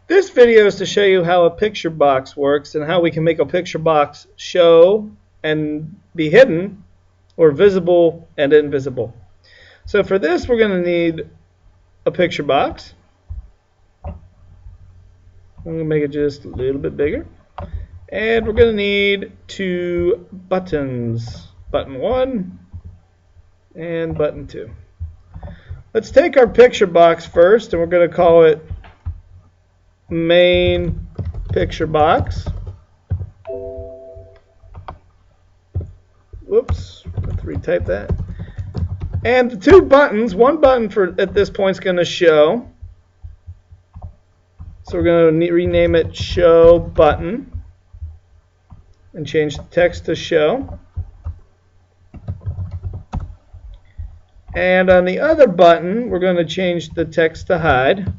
This video is to show you how a picture box works and how we can make a picture box show and be hidden or visible and invisible. So for this we're going to need a picture box. I'm going to make it just a little bit bigger. And we're going to need two buttons. Button 1 and button 2. Let's take our picture box first and we're going to call it main picture box. Whoops, let's retype that. And the two buttons, one button for at this point is going to show. So we're going to rename it show button and change the text to show. And on the other button, we're going to change the text to hide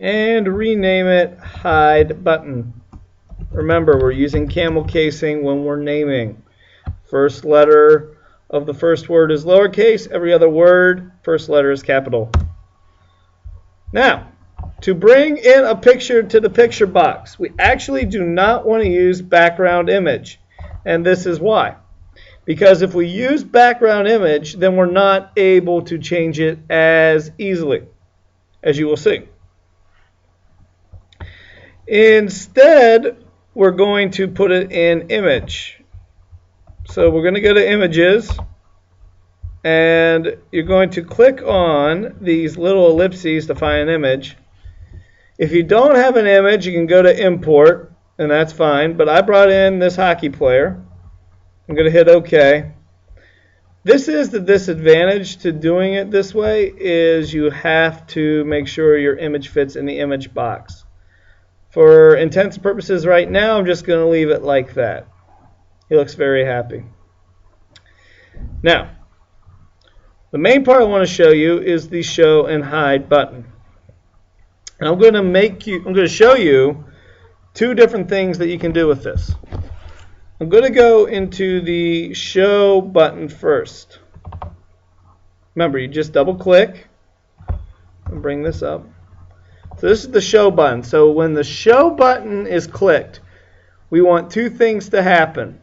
and rename it hide button. Remember, we're using camel casing when we're naming. First letter of the first word is lowercase. Every other word, first letter is capital. Now, to bring in a picture to the picture box, we actually do not want to use background image. And this is why. Because if we use background image, then we're not able to change it as easily, as you will see. Instead, we're going to put it in image. So we're going to go to images, and you're going to click on these little ellipses to find an image. If you don't have an image, you can go to import, and that's fine. But I brought in this hockey player. I'm going to hit OK. This is the disadvantage to doing it this way, is you have to make sure your image fits in the image box. For intents and purposes right now, I'm just going to leave it like that. He looks very happy. Now, the main part I want to show you is the show and hide button. And I'm going to show you two different things that you can do with this. I'm going to go into the show button first. Remember, you just double click and bring this up. So this is the show button. So when the show button is clicked, we want two things to happen.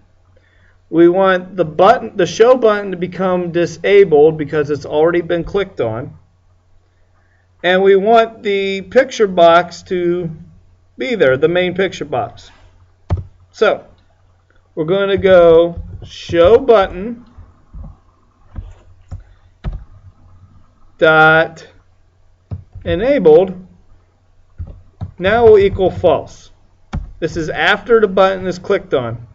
We want the show button to become disabled because it's already been clicked on. And we want the picture box to be there, the main picture box. So we're going to go show button dot enabled now will equal false. This is after the button is clicked on.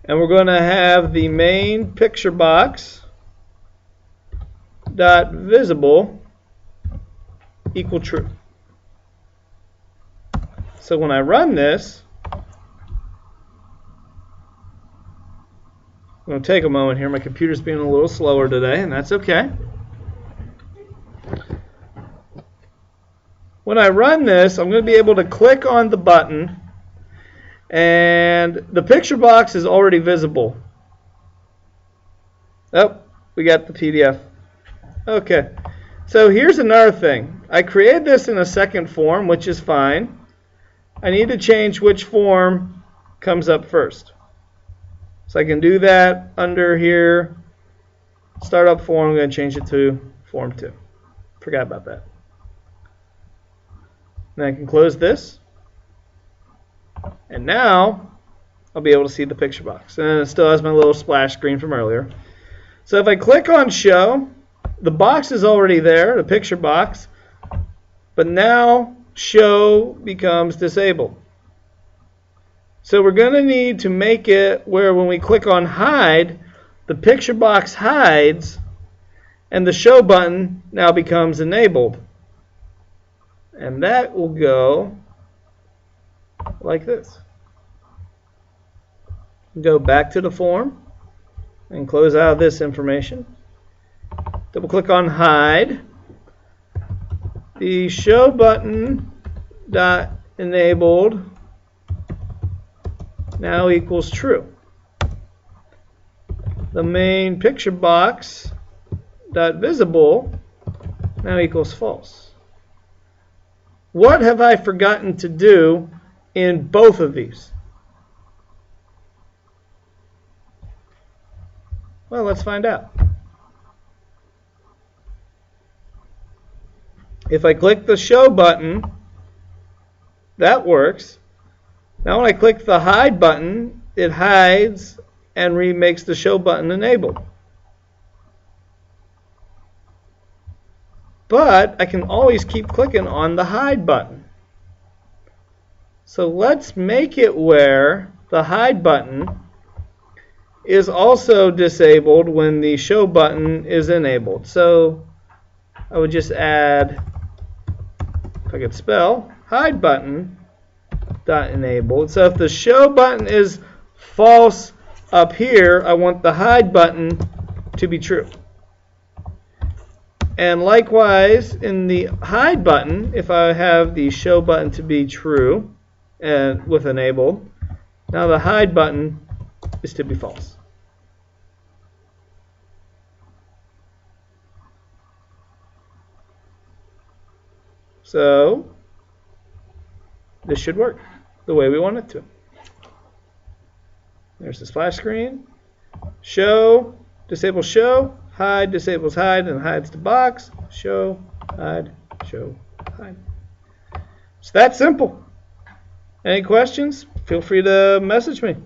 And we're going to have the main picture box dot visible equal true. So when I run this, I'm going to take a moment here. My computer's being a little slower today, and that's okay. When I run this, I'm going to be able to click on the button, and the picture box is already visible. Oh, we got the PDF. Okay, so here's another thing. I created this in a second form, which is fine. I need to change which form comes up first. So I can do that under here, startup form. I'm going to change it to form 2. Forgot about that. Then I can close this. And now I'll be able to see the picture box. And it still has my little splash screen from earlier. So if I click on show, the box is already there, the picture box. But now show becomes disabled. So we're going to need to make it where when we click on hide, the picture box hides and the show button now becomes enabled. And that will go like this. Go back to the form and close out this information. Double click on hide. The show button dot enabled now equals true. The main picture box dot visible now equals false. What have I forgotten to do in both of these? Well, let's find out. If I click the Show button, that works. Now when I click the Hide button, it hides and remakes the Show button enabled. But I can always keep clicking on the Hide button. So let's make it where the Hide button is also disabled when the Show button is enabled. So I would just add, if I could spell, Hide button dot enabled. So if the Show button is false up here, I want the Hide button to be true. And likewise, in the Hide button, if I have the Show button to be true and with enabled, now the Hide button is to be false. So this should work the way we want it to. There's the splash screen. Show, disable Show. Hide disables Hide and hides the box. Show, hide, show, hide. It's that simple. Any questions? Feel free to message me.